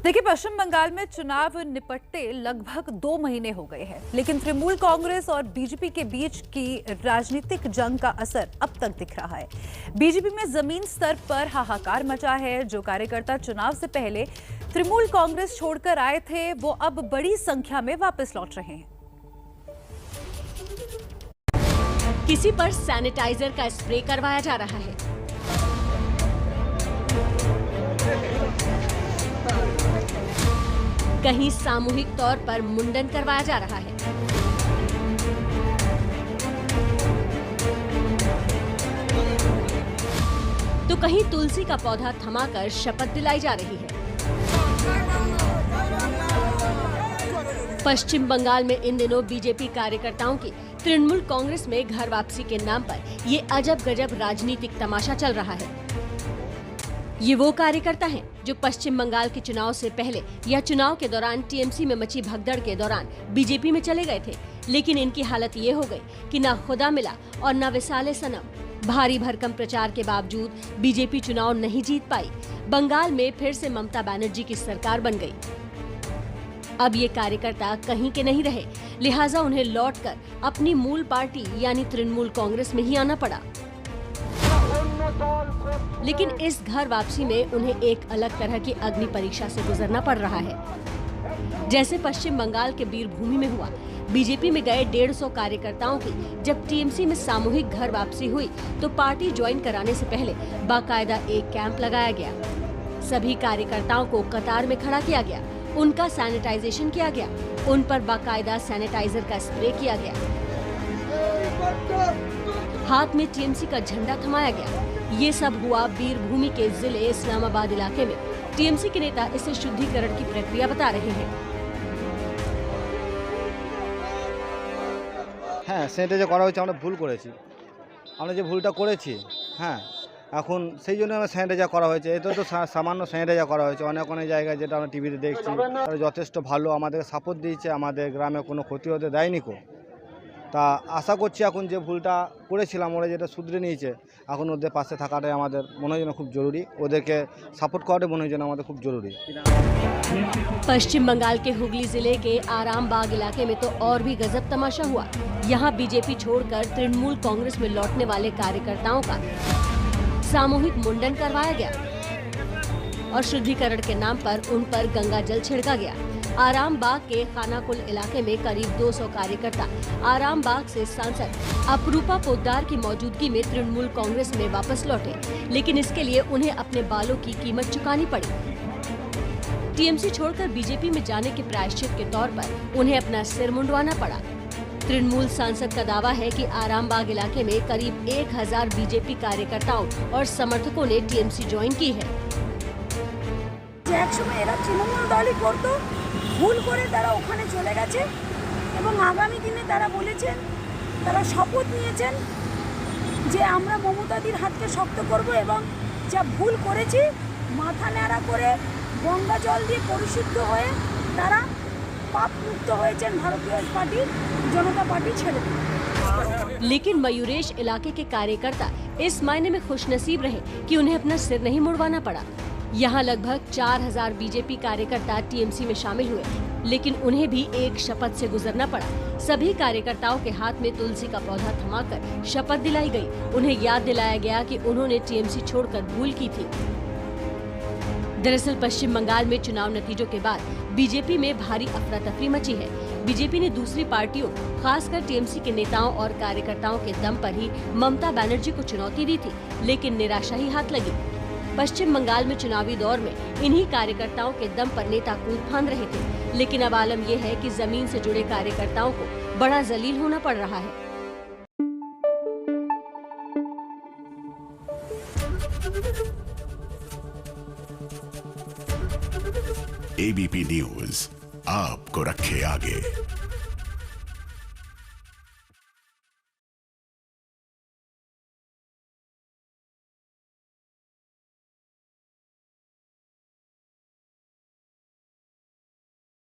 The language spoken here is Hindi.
देखिए, पश्चिम बंगाल में चुनाव निपटते लगभग 2 महीने हो गए हैं, लेकिन तृणमूल कांग्रेस और बीजेपी के बीच की राजनीतिक जंग का असर अब तक दिख रहा है। बीजेपी में जमीन स्तर पर हाहाकार मचा है। जो कार्यकर्ता चुनाव से पहले तृणमूल कांग्रेस छोड़कर आए थे, वो अब बड़ी संख्या में वापस लौट रहे हैं। किसी पर सैनिटाइजर का स्प्रे करवाया जा रहा है, कहीं सामूहिक तौर पर मुंडन करवाया जा रहा है, तो कहीं तुलसी का पौधा थमाकर शपथ दिलाई जा रही है। पश्चिम बंगाल में इन दिनों बीजेपी कार्यकर्ताओं की तृणमूल कांग्रेस में घर वापसी के नाम पर ये अजब गजब राजनीतिक तमाशा चल रहा है। ये वो कार्यकर्ता हैं जो पश्चिम बंगाल के चुनाव से पहले या चुनाव के दौरान टीएमसी में मची भगदड़ के दौरान बीजेपी में चले गए थे, लेकिन इनकी हालत ये हो गई कि न खुदा मिला और न विसाले सनम। भारी भरकम प्रचार के बावजूद बीजेपी चुनाव नहीं जीत पाई। बंगाल में फिर से ममता बनर्जी की सरकार बन गई। अब ये कार्यकर्ता कहीं के नहीं रहे, लिहाजा उन्हें लौटकर अपनी मूल पार्टी यानी तृणमूल कांग्रेस में ही आना पड़ा। लेकिन इस घर वापसी में उन्हें एक अलग तरह की अग्नि परीक्षा से गुजरना पड़ रहा है। जैसे पश्चिम बंगाल के बीरभूमि में हुआ, बीजेपी में गए 150 कार्यकर्ताओं की जब टीएमसी में सामूहिक घर वापसी हुई तो पार्टी ज्वाइन कराने से पहले बाकायदा एक कैंप लगाया गया। सभी कार्यकर्ताओं को कतार में खड़ा किया गया, उनका सैनिटाइजेशन किया गया, उन पर बाकायदा सैनिटाइजर का स्प्रे किया गया, हाथ में टीएमसी का झंडा थमाया गया। ये सब हुआ बीरभूमि के जिले इस्लामाबाद इलाके में। टीएमसी के नेता इसे शुद्धिकरण की प्रक्रिया बता रहे हैं। হ্যাঁ, স্যানিটাইজার করা হয়েছে। আমরা ভুল করেছি, আমরা যে ভুলটা করেছি, হ্যাঁ, এখন সেই জন্য আমরা স্যানিটাইজার করা হয়েছে। এটা তো সামান্য স্যানিটাইজার করা হয়েছে। অনেক অনেক জায়গায় যেটা আমরা টিভিতে দেখছি, তারা যথেষ্ট ভালো আমাদের সাপোর্ট দিয়েছে, আমাদের গ্রামে কোনো ক্ষতি হতে দেয়নি কো। তা আশা করছি এখন যে ভুলটা করেছিলাম ওরা যেটা শুধরে নিয়েছে, এখন ওদের পাশে থাকাটাই আমাদের মনে হয় খুব জরুরি, ওদেরকে সাপোর্ট করাটাই মনে হয় আমাদের খুব জরুরি। पश्चिम बंगाल के हुगली जिले के आरामबाग इलाके में तो और भी गजब तमाशा हुआ। यहाँ बीजेपी छोड़कर तृणमूल कांग्रेस में लौटने वाले कार्यकर्ताओं का सामूहिक मुंडन करवाया गया और शुद्धिकरण के नाम पर उन पर गंगा जल छिड़का गया। आरामबाग के खानाकुल इलाके में करीब 200 कार्यकर्ता आरामबाग से सांसद अपरूपा पोद्दार की मौजूदगी में तृणमूल कांग्रेस में वापस लौटे, लेकिन इसके लिए उन्हें अपने बालों की कीमत चुकानी पड़ी। टीएमसी छोड़कर बीजेपी में जाने के प्रायश्चित के तौर पर उन्हें अपना सिर मुंडवाना पड़ा। तृणमूल सांसद का दावा है कि आरामबाग इलाके में करीब 1000 बीजेपी कार्यकर्ताओं और समर्थकों ने टीएमसी ज्वाइन की है। ভুল করে তারা ওখানে চলে গেছে এবং আগামী দিনে তারা বলেছেন, তারা শপথ নিয়েছেন যে আমরা মমতাদির হাতকে শক্ত করব এবং যা ভুল করেছি মাথা ন্যাড়া করে গঙ্গা জল দিয়ে পরিশুদ্ধ হয়ে তারা পাপ মুক্ত হয়েছেন, ভারতীয় জনতা পার্টি ছেড়ে দিন। लेकिन मयूरेश इलाके के कार्यकर्ता इस मायने में खुशनसीब रहे कि उन्हें अपना सिर नहीं मुड़वाना पड़ा। यहाँ लगभग 4000 बीजेपी कार्यकर्ता टीएमसी में शामिल हुए, लेकिन उन्हें भी एक शपथ से गुजरना पड़ा। सभी कार्यकर्ताओं के हाथ में तुलसी का पौधा थमाकर शपथ दिलाई गई। उन्हें याद दिलाया गया कि उन्होंने टीएमसी छोड़कर भूल की थी। दरअसल पश्चिम बंगाल में चुनाव नतीजों के बाद बीजेपी में भारी अफरा तफरी मची है। बीजेपी ने दूसरी पार्टियों, खासकर टीएमसी के नेताओं और कार्यकर्ताओं के दम पर ही ममता बनर्जी को चुनौती दी थी, लेकिन निराशा ही हाथ लगी। पश्चिम बंगाल में चुनावी दौर में इन्हीं कार्यकर्ताओं के दम पर नेता कूद फांद रहे थे, लेकिन अब आलम यह है कि जमीन से जुड़े कार्यकर्ताओं को बड़ा जलील होना पड़ रहा है। एबीपी न्यूज आपको रखे आगे।